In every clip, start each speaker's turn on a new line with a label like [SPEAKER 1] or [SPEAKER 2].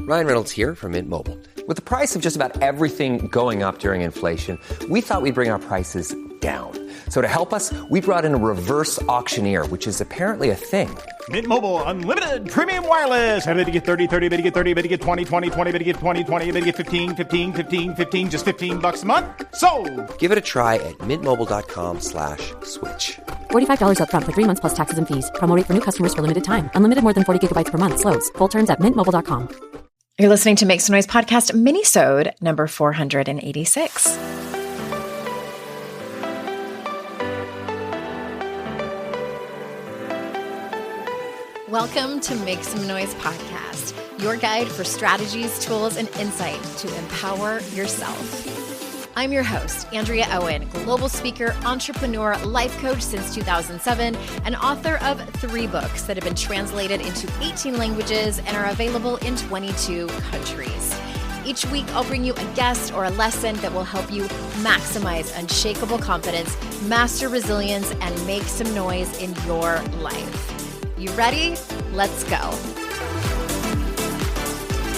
[SPEAKER 1] Ryan Reynolds here from Mint Mobile. With the price of just about everything going up during inflation, we thought we'd bring our prices down. So to help us, we brought in a reverse auctioneer, which is apparently a thing.
[SPEAKER 2] Mint Mobile Unlimited Premium Wireless. How to get 30, 30, bit to get 30, bit to get 20, 20, 20, bit to get 20, 20, bit to get 15, 15, 15, 15, just $15 a month? Sold!
[SPEAKER 1] Give it a try at mintmobile.com/switch.
[SPEAKER 3] $45 up front for 3 months plus taxes and fees. Promo rate for new customers for limited time. Unlimited more than 40 gigabytes per month. Slows full terms at mintmobile.com.
[SPEAKER 4] You're listening to Make Some Noise podcast, Minisode number 486. Welcome to Make Some Noise podcast, your guide for strategies, tools, and insight to empower yourself. I'm your host, Andrea Owen, global speaker, entrepreneur, life coach since 2007, and author of 3 books that have been translated into 18 languages and are available in 22 countries. Each week, I'll bring you a guest or a lesson that will help you maximize unshakable confidence, master resilience, and make some noise in your life. You ready? Let's go.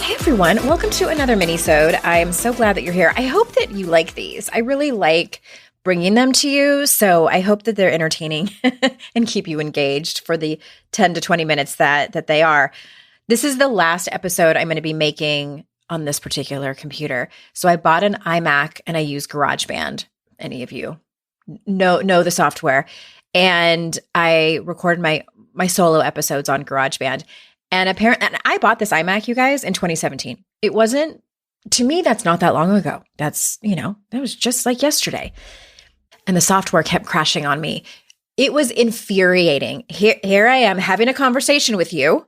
[SPEAKER 4] Hey everyone, welcome to another Minisode. I am so glad that you're here. I hope that you like these. I really like bringing them to you, so I hope that they're entertaining and keep you engaged for the 10 to 20 minutes that they are. This is the last episode I'm going to be making on this particular computer. So I bought an iMac and I use GarageBand. Any of you know the software. And I record my solo episodes on GarageBand. And I bought this iMac, you guys, in 2017. It wasn't, to me, that's not that long ago. That's, that was just like yesterday. And the software kept crashing on me. It was infuriating. Here I am having a conversation with you.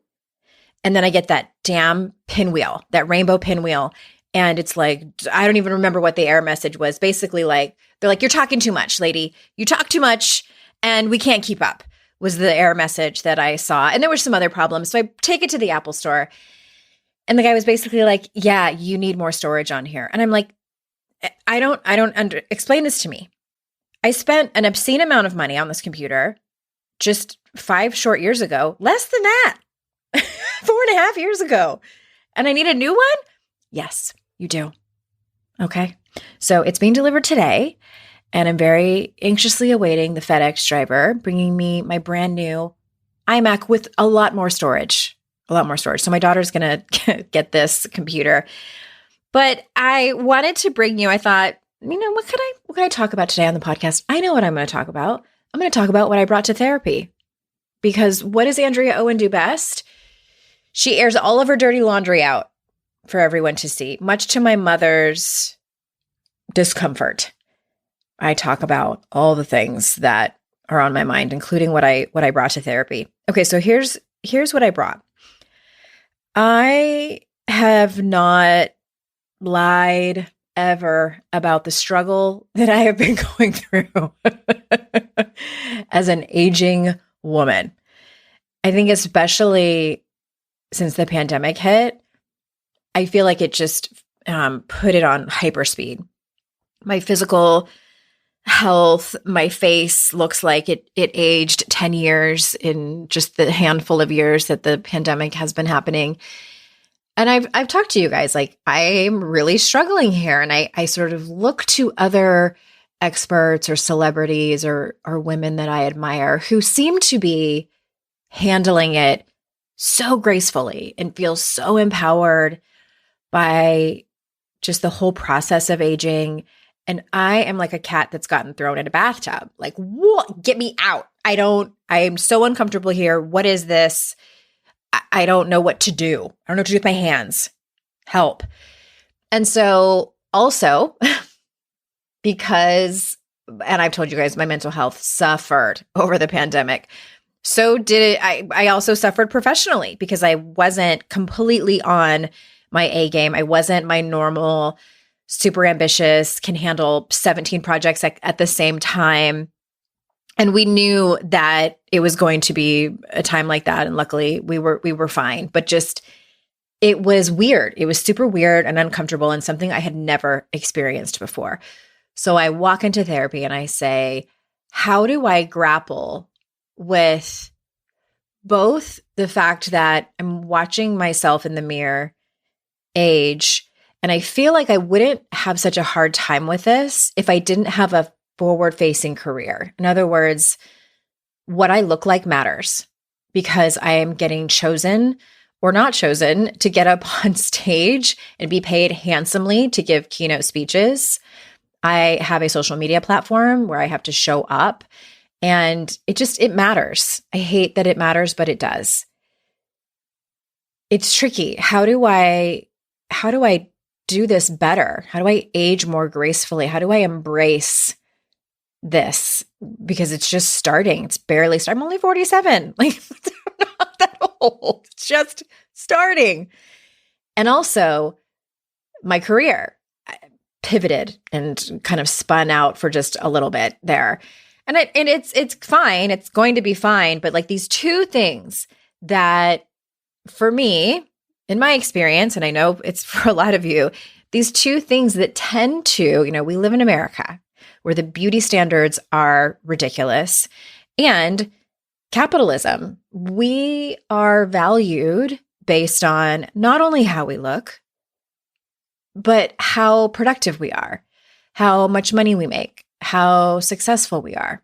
[SPEAKER 4] And then I get that damn pinwheel, that rainbow pinwheel. And it's like, I don't even remember what the error message was. Basically, they're like, you're talking too much, lady. You talk too much and we can't keep up. Was the error message that I saw. And there were some other problems. So I take it to the Apple store. And the guy was basically like, yeah, you need more storage on here. And I'm like, explain this to me. I spent an obscene amount of money on this computer just 5 short years ago. Less than that. 4.5 years ago. And I need a new one? Yes, you do. Okay. So it's being delivered today. And I'm very anxiously awaiting the FedEx driver bringing me my brand new iMac with a lot more storage. So my daughter's going to get this computer. But I wanted to bring you, I thought, what could I talk about today on the podcast? I know what I'm going to talk about. I'm going to talk about what I brought to therapy. Because what does Andrea Owen do best? She airs all of her dirty laundry out for everyone to see, much to my mother's discomfort. I talk about all the things that are on my mind, including what I brought to therapy. Okay, so here's what I brought. I have not lied ever about the struggle that I have been going through as an aging woman. I think especially since the pandemic hit, I feel like it just put it on hyperspeed. My physical health, my face looks like it aged 10 years in just the handful of years that the pandemic has been happening. And I've talked to you guys, like I'm really struggling here. And I sort of look to other experts or celebrities or women that I admire who seem to be handling it so gracefully and feel so empowered by just the whole process of aging. And I am like a cat that's gotten thrown in a bathtub. Like, what? Get me out. I am so uncomfortable here. What is this? I don't know what to do. I don't know what to do with my hands. Help. And so also, because, and I've told you guys, my mental health suffered over the pandemic. So did it. I also suffered professionally because I wasn't completely on my A game. I wasn't my normal super ambitious, can handle 17 projects at the same time. And we knew that it was going to be a time like that. And luckily we were fine, but just, it was weird. It was super weird and uncomfortable and something I had never experienced before. So I walk into therapy and I say, how do I grapple with both the fact that I'm watching myself in the mirror age. And I feel like I wouldn't have such a hard time with this if I didn't have a forward-facing career. In other words, what I look like matters because I am getting chosen or not chosen to get up on stage and be paid handsomely to give keynote speeches. I have a social media platform where I have to show up, and it matters. I hate that it matters, but it does. It's tricky. How do I do this better? How do I age more gracefully? How do I embrace this? Because it's just starting. It's barely starting. I'm only 47. Like, I'm not that old. It's just starting. And also my career pivoted and kind of spun out for just a little bit there. And it's fine. It's going to be fine. But like these two things that for me, in my experience, and I know it's for a lot of you, these two things that tend to, we live in America where the beauty standards are ridiculous, and capitalism. We are valued based on not only how we look, but how productive we are, how much money we make, how successful we are.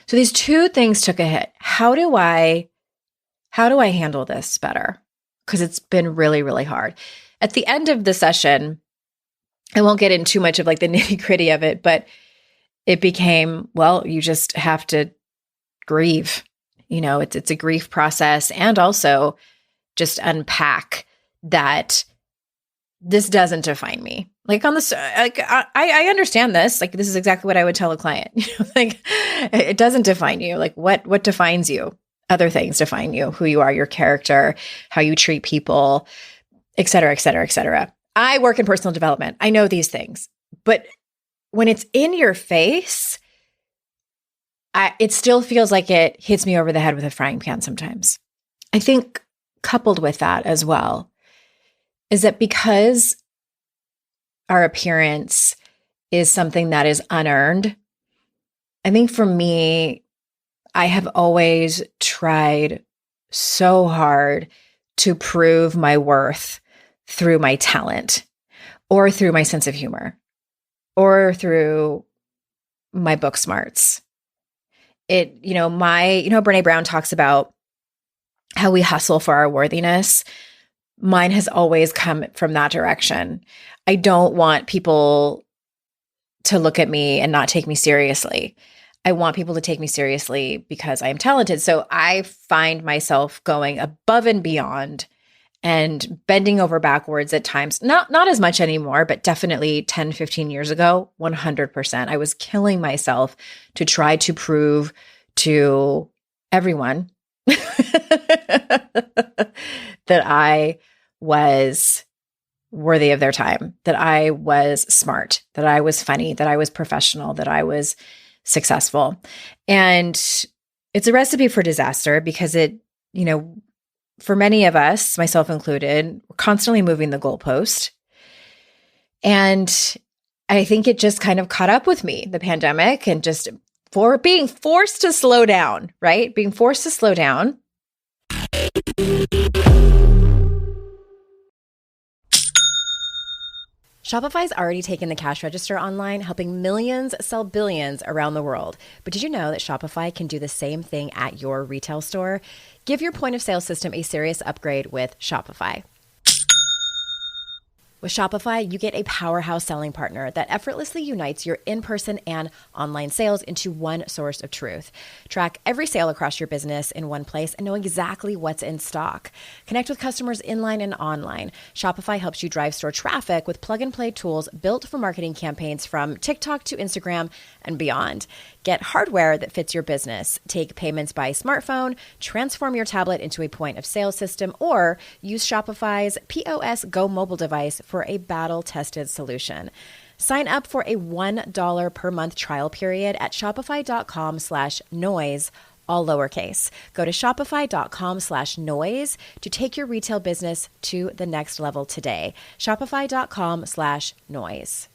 [SPEAKER 4] So these two things took a hit. How do I handle this better? Because it's been really, really hard. At the end of the session, I won't get into too much of like the nitty-gritty of it, but it became, well, you just have to grieve. It's a grief process, and also just unpack that this doesn't define me. Like on this, like I understand this. Like this is exactly what I would tell a client. Like it doesn't define you. Like what defines you? Other things define you, who you are, your character, how you treat people, et cetera, et cetera, et cetera. I work in personal development. I know these things, but when it's in your face, it still feels like it hits me over the head with a frying pan sometimes. I think coupled with that as well is that because our appearance is something that is unearned, I think for me, I have always tried so hard to prove my worth through my talent or through my sense of humor or through my book smarts. Brene Brown talks about how we hustle for our worthiness. Mine has always come from that direction. I don't want people to look at me and not take me seriously. I want people to take me seriously because I am talented. So I find myself going above and beyond and bending over backwards at times. Not as much anymore, but definitely 10, 15 years ago, 100%. I was killing myself to try to prove to everyone that I was worthy of their time, that I was smart, that I was funny, that I was professional, that I was successful. And it's a recipe for disaster because for many of us, myself included, we're constantly moving the goalpost. And I think it just kind of caught up with me, the pandemic, and just for being forced to slow down, right? Being forced to slow down.
[SPEAKER 5] Shopify's already taken the cash register online, helping millions sell billions around the world. But did you know that Shopify can do the same thing at your retail store? Give your point of sale system a serious upgrade with Shopify. With Shopify, you get a powerhouse selling partner that effortlessly unites your in-person and online sales into one source of truth. Track every sale across your business in one place and know exactly what's in stock. Connect with customers inline and online. Shopify helps you drive store traffic with plug-and-play tools built for marketing campaigns from TikTok to Instagram and beyond. Get hardware that fits your business. Take payments by smartphone, transform your tablet into a point of sale system, or use Shopify's POS Go mobile device for a battle-tested solution. Sign up for a $1 per month trial period at shopify.com/noise, all lowercase. Go to shopify.com/noise to take your retail business to the next level today. Shopify.com/noise.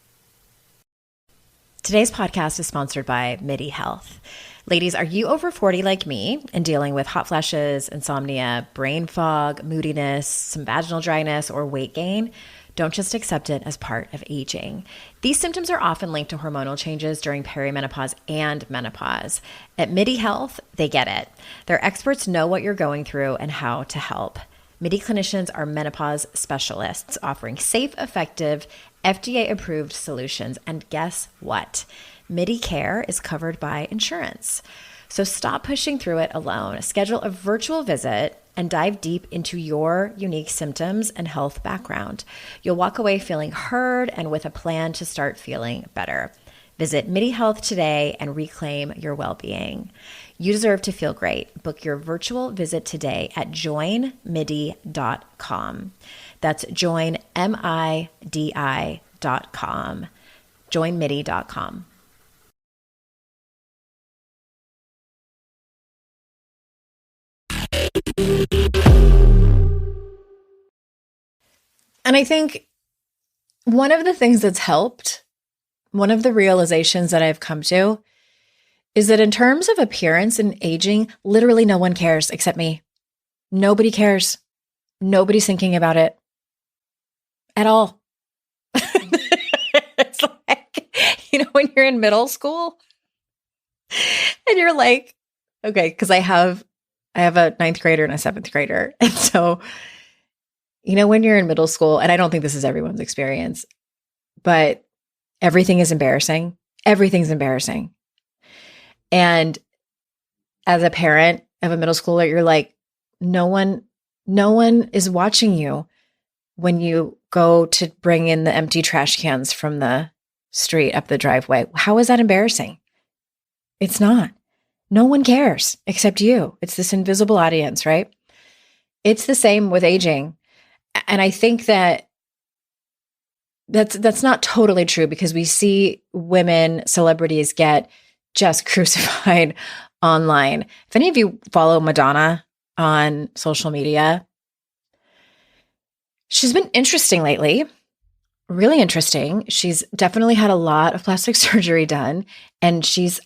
[SPEAKER 5] Today's podcast is sponsored by MIDI Health. Ladies, are you over 40 like me and dealing with hot flashes, insomnia, brain fog, moodiness, some vaginal dryness, or weight gain? Don't just accept it as part of aging. These symptoms are often linked to hormonal changes during perimenopause and menopause. At MIDI Health, they get it. Their experts know what you're going through and how to help. MIDI clinicians are menopause specialists offering safe, effective, FDA-approved solutions. And guess what? MIDI care is covered by insurance. So stop pushing through it alone. Schedule a virtual visit and dive deep into your unique symptoms and health background. You'll walk away feeling heard and with a plan to start feeling better. Visit MIDI Health today and reclaim your well-being. You deserve to feel great. Book your virtual visit today at joinmidi.com. That's joinmidi.com. joinmidi.com.
[SPEAKER 4] And I think one of the things that's helped, one of the realizations that I've come to, is that in terms of appearance and aging, literally no one cares except me. Nobody cares. Nobody's thinking about it at all. It's like, when you're in middle school and you're like, okay, because I have a 9th grader and a 7th grader. And so, when you're in middle school, and I don't think this is everyone's experience, but everything is embarrassing. Everything's embarrassing. And as a parent of a middle schooler, you're like, no one is watching you when you go to bring in the empty trash cans from the street up the driveway. How is that embarrassing? It's not. No one cares except you. It's this invisible audience, right? It's the same with aging. And I think that's not totally true, because we see women, celebrities get just crucified online. If any of you follow Madonna on social media, she's been interesting lately, really interesting. She's definitely had a lot of plastic surgery done. And has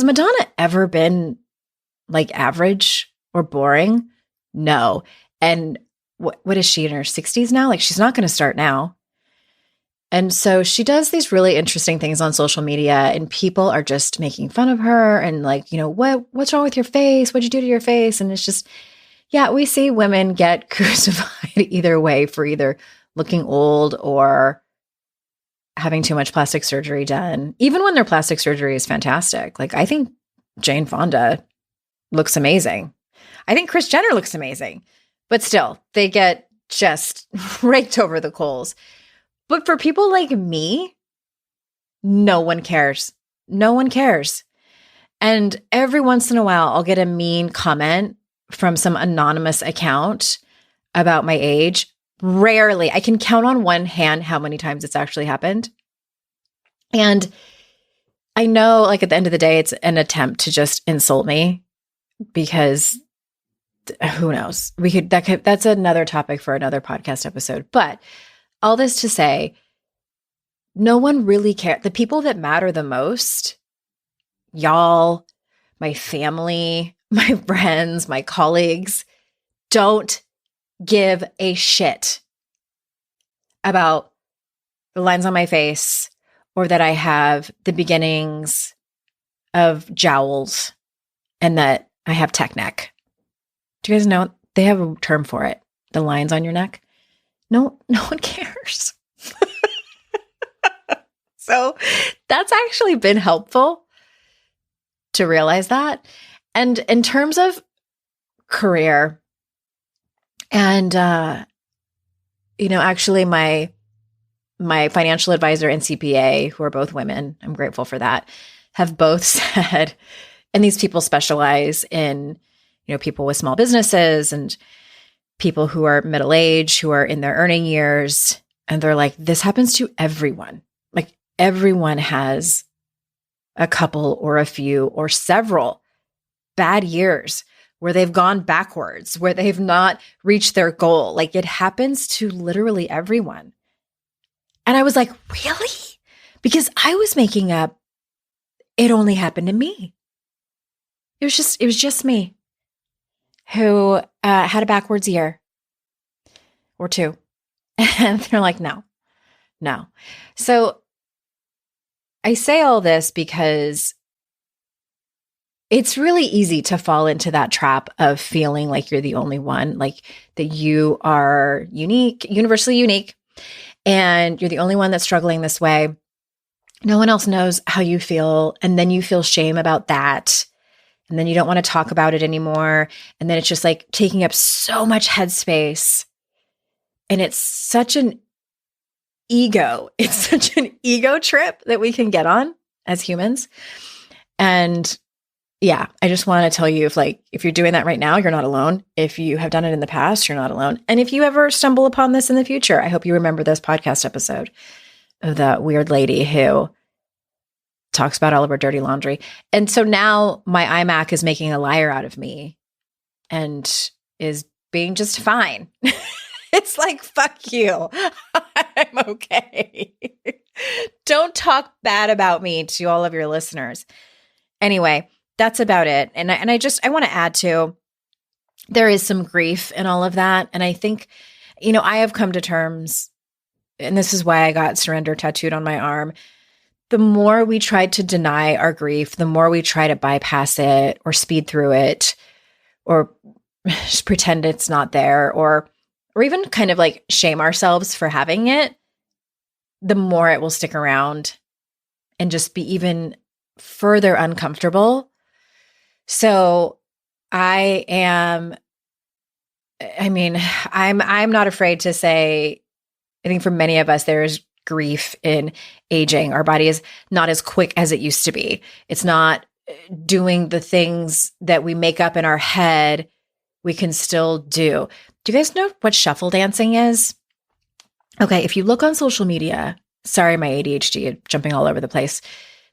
[SPEAKER 4] Madonna ever been like average or boring? No. And what is she, in her 60s now? Like, she's not going to start now. And so she does these really interesting things on social media, and people are just making fun of her and like, what's wrong with your face? What'd you do to your face? And it's just, yeah, we see women get crucified either way for either looking old or having too much plastic surgery done, even when their plastic surgery is fantastic. Like, I think Jane Fonda looks amazing. I think Kris Jenner looks amazing, but still they get just raked over the coals. But for people like me, no one cares. No one cares. And every once in a while, I'll get a mean comment from some anonymous account about my age. Rarely. I can count on one hand how many times it's actually happened. And I know, like, at the end of the day, it's an attempt to just insult me, because who knows? That's another topic for another podcast episode. But all this to say, no one really cares. The people that matter the most, y'all, my family, my friends, my colleagues, don't give a shit about the lines on my face, or that I have the beginnings of jowls and that I have tech neck. Do you guys know they have a term for it? The lines on your neck? No one cares. So that's actually been helpful to realize that. And in terms of career, and, actually my financial advisor and CPA, who are both women, I'm grateful for that, have both said, and these people specialize in, people with small businesses and people who are middle-aged, who are in their earning years. And they're like, this happens to everyone. Like, everyone has a couple or a few or several bad years where they've gone backwards, where they've not reached their goal. Like, it happens to literally everyone. And I was like, really? Because I was making up it only happened to me. It was just me who had a backwards year or two. And they're like, no. So I say all this because it's really easy to fall into that trap of feeling like you're the only one, like that you are unique, universally unique, and you're the only one that's struggling this way. No one else knows how you feel. And then you feel shame about that. And then you don't want to talk about it anymore. And then it's just like taking up so much headspace. And it's such an ego. It's such an ego trip that we can get on as humans. And yeah, I just want to tell you if you're doing that right now, you're not alone. If you have done it in the past, you're not alone. And if you ever stumble upon this in the future, I hope you remember this podcast episode of that weird lady who talks about all of her dirty laundry. And so now my iMac is making a liar out of me and is being just fine. It's like, fuck you. I'm okay. Don't talk bad about me to all of your listeners. Anyway, that's about it. And I want to add to, there is some grief in all of that. And I think, I have come to terms, and this is why I got surrender tattooed on my arm. The more we try to deny our grief, the more we try to bypass it or speed through it or just pretend it's not there or even kind of like shame ourselves for having it, the more it will stick around and just be even further uncomfortable. So I'm not afraid to say, I think for many of us, there is grief in aging. Our body is not as quick as it used to be. It's not doing the things that we make up in our head we can still do. Do you guys know what shuffle dancing is? Okay, if you look on social media, sorry, my ADHD jumping all over the place.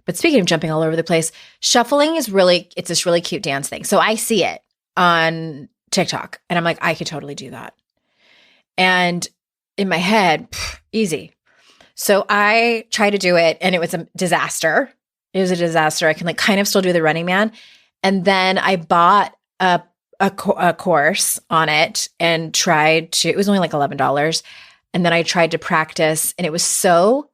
[SPEAKER 4] But speaking of jumping all over the place, shuffling is it's this really cute dance thing. So I see it on TikTok and I'm like, I could totally do that. And in my head, easy. So I tried to do it and it was a disaster. It was a disaster. I can kind of still do the Running Man. And then I bought a course on it and it was only like $11. And then I tried to practice and it was so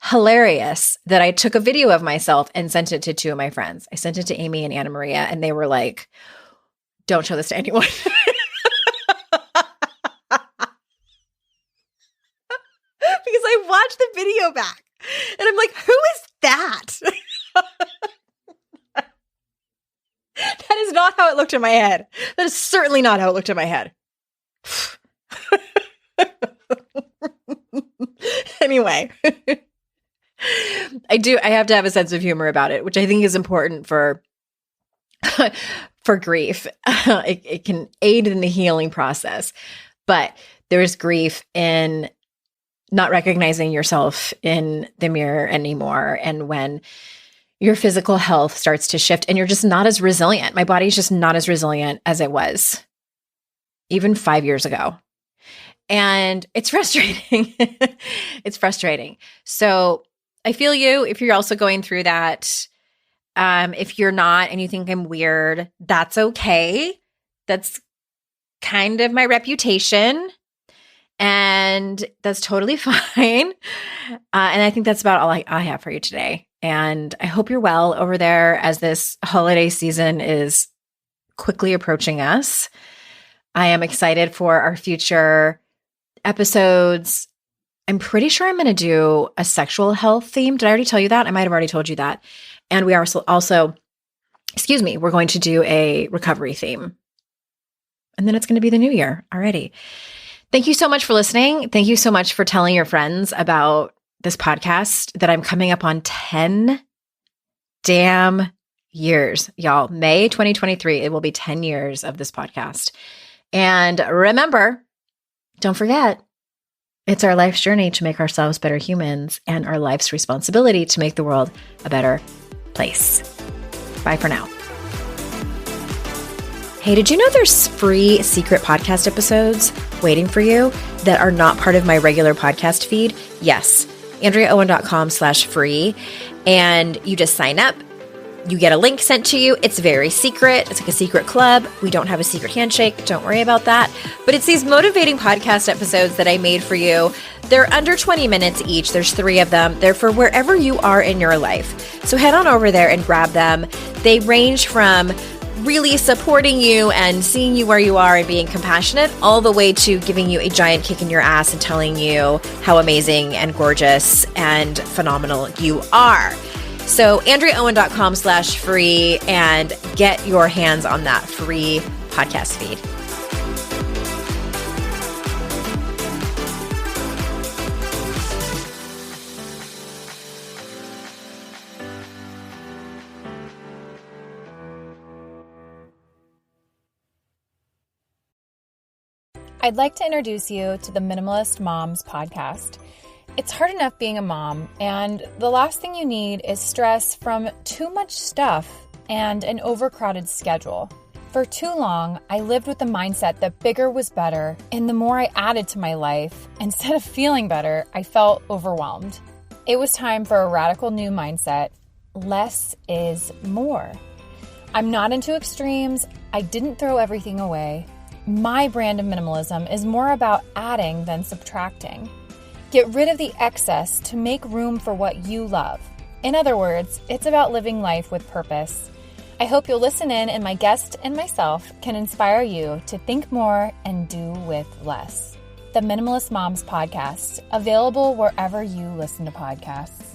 [SPEAKER 4] hilarious that I took a video of myself and sent it to two of my friends. I sent it to Amy and Anna Maria and they were like, don't show this to anyone. Because I watched the video back and I'm like, who is that? That is not how it looked in my head. That is certainly not how it looked in my head. Anyway, I have to have a sense of humor about it, which I think is important for grief. It can aid in the healing process, but there is grief in not recognizing yourself in the mirror anymore. And when your physical health starts to shift and you're just not as resilient. My body's just not as resilient as it was even 5 years ago. And it's frustrating. It's frustrating. So I feel you if you're also going through that. If you're not and you think I'm weird, that's okay. That's kind of my reputation. And that's totally fine. And I think that's about all I have for you today. And I hope you're well over there as this holiday season is quickly approaching us. I am excited for our future episodes. I'm pretty sure I'm going to do a sexual health theme. Did I already tell you that? I might have already told you that. And we are also, we're going to do a recovery theme. And then it's going to be the new year already. Thank you so much for listening. Thank you so much for telling your friends about this podcast that I'm coming up on 10 damn years, y'all. May 2023, it will be 10 years of this podcast. And remember, don't forget, it's our life's journey to make ourselves better humans and our life's responsibility to make the world a better place. Bye for now. Hey, did you know there's free secret podcast episodes waiting for you that are not part of my regular podcast feed? Yes. AndreaOwen.com/free. And you just sign up
[SPEAKER 5] You get a link sent to you. It's very secret. It's like a secret club. We don't have a secret handshake. Don't worry about that. But it's these motivating podcast episodes that I made for you. They're under 20 minutes each. There's 3 of them. They're for wherever you are in your life. So head on over there and grab them. They range from really supporting you and seeing you where you are and being compassionate, all the way to giving you a giant kick in your ass and telling you how amazing and gorgeous and phenomenal you are. So AndreaOwen.com/free and get your hands on that free podcast feed.
[SPEAKER 6] I'd like to introduce you to the Minimalist Moms podcast. It's hard enough being a mom, and the last thing you need is stress from too much stuff and an overcrowded schedule. For too long, I lived with the mindset that bigger was better, and the more I added to my life, instead of feeling better, I felt overwhelmed. It was time for a radical new mindset. Less is more. I'm not into extremes. I didn't throw everything away. My brand of minimalism is more about adding than subtracting. Get rid of the excess to make room for what you love. In other words, it's about living life with purpose. I hope you'll listen in, and my guest and myself can inspire you to think more and do with less. The Minimalist Moms podcast, available wherever you listen to podcasts.